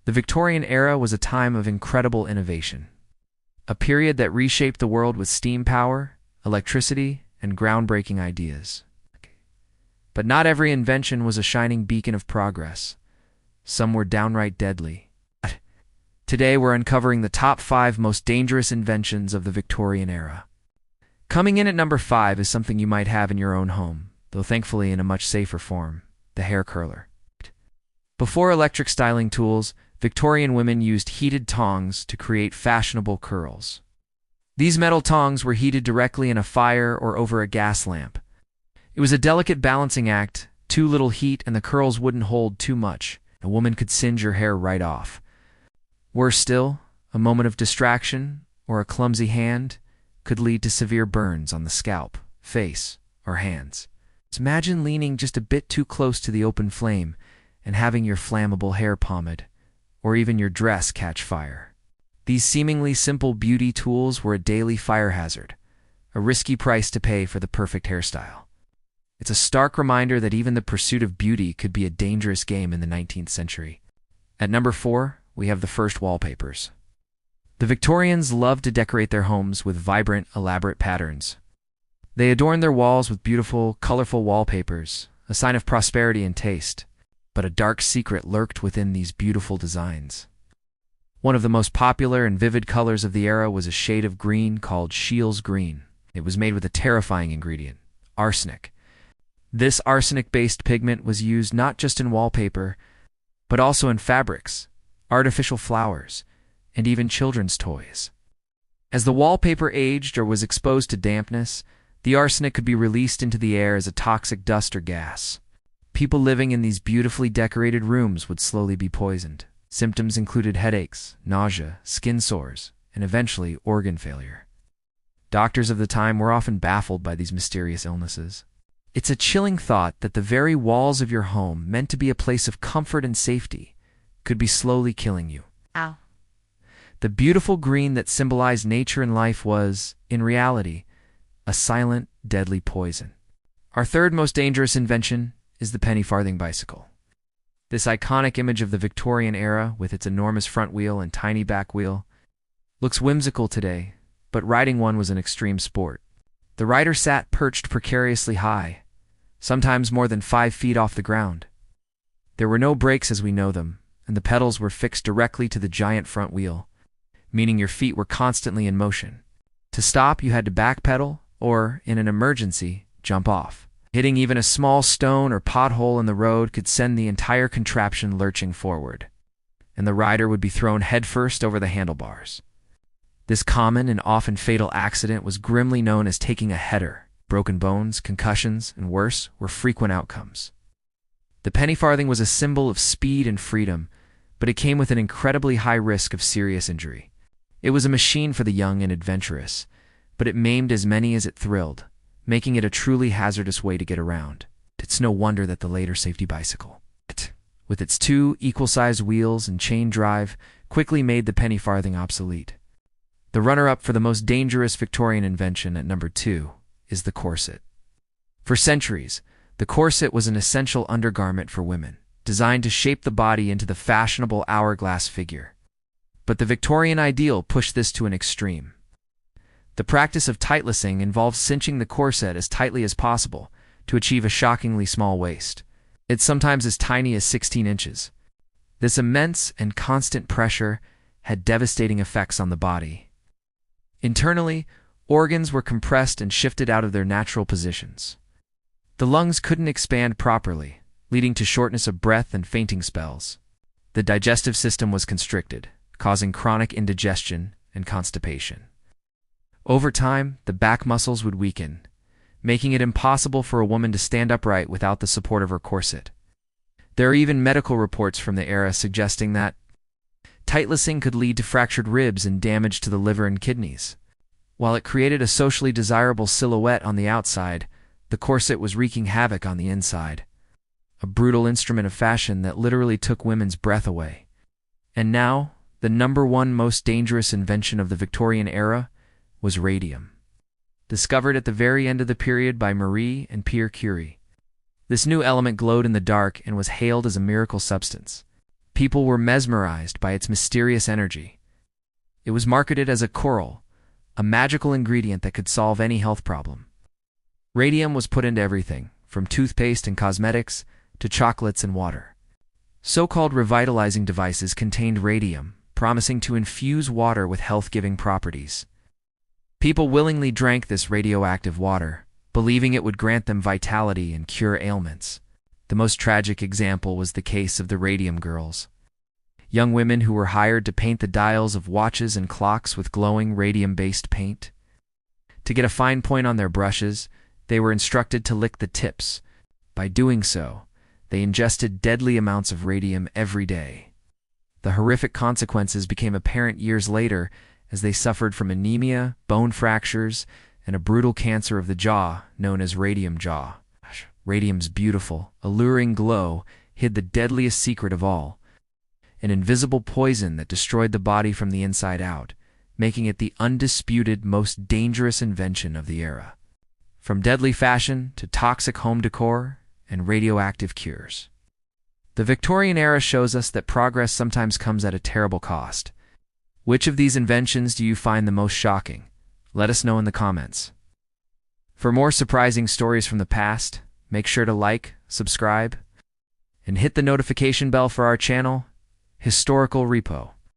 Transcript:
The Victorian era was a time of incredible innovation, a period that reshaped the world with steam power, electricity, and groundbreaking ideas. But not every invention was a shining beacon of progress. Some were downright deadly. Today we're uncovering the top 5 most dangerous inventions of the Victorian era. Coming in at number 5 is something you might have in your own home, though thankfully in a much safer form: the hair curler. Before electric styling tools, Victorian women used heated tongs to create fashionable curls. These metal tongs were heated directly in a fire or over a gas lamp. It was a delicate balancing act. Too little heat and the curls wouldn't hold too much. A woman could singe your hair right off. Worse still, a moment of distraction or a clumsy hand could lead to severe burns on the scalp, face, or hands. Imagine leaning just a bit too close to the open flame and having your flammable hair pomade, or even your dress, catch fire. These seemingly simple beauty tools were a daily fire hazard, a risky price to pay for the perfect hairstyle. It's a stark reminder that even the pursuit of beauty could be a dangerous game in the 19th century. At number 4, we have the first wallpapers. The Victorians loved to decorate their homes with vibrant, elaborate patterns. They adorned their walls with beautiful, colorful wallpapers, a sign of prosperity and taste. But a dark secret lurked within these beautiful designs. One of the most popular and vivid colors of the era was a shade of green called Scheele's green. It was made with a terrifying ingredient: arsenic. This arsenic-based pigment was used not just in wallpaper, but also in fabrics, artificial flowers, and even children's toys. As the wallpaper aged or was exposed to dampness, the arsenic could be released into the air as a toxic dust or gas. People living in these beautifully decorated rooms would slowly be poisoned. Symptoms included headaches, nausea, skin sores, and eventually organ failure. Doctors of the time were often baffled by these mysterious illnesses. It's a chilling thought that the very walls of your home, meant to be a place of comfort and safety, could be slowly killing you. Ow. The beautiful green that symbolized nature and life was, in reality, a silent, deadly poison. Our third most dangerous invention is the penny farthing bicycle. This iconic image of the Victorian era, with its enormous front wheel and tiny back wheel, looks whimsical today, but riding one was an extreme sport. The rider sat perched precariously high, sometimes more than 5 feet off the ground. There were no brakes as we know them, and the pedals were fixed directly to the giant front wheel, meaning your feet were constantly in motion. To stop, you had to backpedal, or, in an emergency, jump off. Hitting even a small stone or pothole in the road could send the entire contraption lurching forward, and the rider would be thrown headfirst over the handlebars. This common and often fatal accident was grimly known as taking a header. Broken bones, concussions, and worse were frequent outcomes. The penny farthing was a symbol of speed and freedom, but it came with an incredibly high risk of serious injury. It was a machine for the young and adventurous, but it maimed as many as it thrilled, making it a truly hazardous way to get around. It's no wonder that the later safety bicycle, with its 2 equal-sized wheels and chain drive, quickly made the penny farthing obsolete. The runner-up for the most dangerous Victorian invention at number 2 is the corset. For centuries, the corset was an essential undergarment for women, designed to shape the body into the fashionable hourglass figure. But the Victorian ideal pushed this to an extreme. The practice of tightlacing involves cinching the corset as tightly as possible to achieve a shockingly small waist. It's sometimes as tiny as 16 inches. This immense and constant pressure had devastating effects on the body. Internally, organs were compressed and shifted out of their natural positions. The lungs couldn't expand properly, leading to shortness of breath and fainting spells. The digestive system was constricted, causing chronic indigestion and constipation. Over time, the back muscles would weaken, making it impossible for a woman to stand upright without the support of her corset. There are even medical reports from the era suggesting that tightlacing could lead to fractured ribs and damage to the liver and kidneys. While it created a socially desirable silhouette on the outside, the corset was wreaking havoc on the inside. A brutal instrument of fashion that literally took women's breath away. And now, the number 1 most dangerous invention of the Victorian era was radium. Discovered at the very end of the period by Marie and Pierre Curie. This new element glowed in the dark and was hailed as a miracle substance. People were mesmerized by its mysterious energy. It was marketed as a coral, a magical ingredient that could solve any health problem. Radium was put into everything, from toothpaste and cosmetics to chocolates and water. So-called revitalizing devices contained radium, promising to infuse water with health-giving properties. People willingly drank this radioactive water, believing it would grant them vitality and cure ailments. The most tragic example was the case of the radium girls. Young women who were hired to paint the dials of watches and clocks with glowing radium-based paint. To get a fine point on their brushes, they were instructed to lick the tips. By doing so, they ingested deadly amounts of radium every day. The horrific consequences became apparent years later as they suffered from anemia, bone fractures, and a brutal cancer of the jaw known as radium jaw. Radium's beautiful, alluring glow hid the deadliest secret of all, an invisible poison that destroyed the body from the inside out, making it the undisputed most dangerous invention of the era. From deadly fashion to toxic home decor and radioactive cures. The Victorian era shows us that progress sometimes comes at a terrible cost. Which of these inventions do you find the most shocking? Let us know in the comments. For more surprising stories from the past, make sure to like, subscribe, and hit the notification bell for our channel, Historical Repo.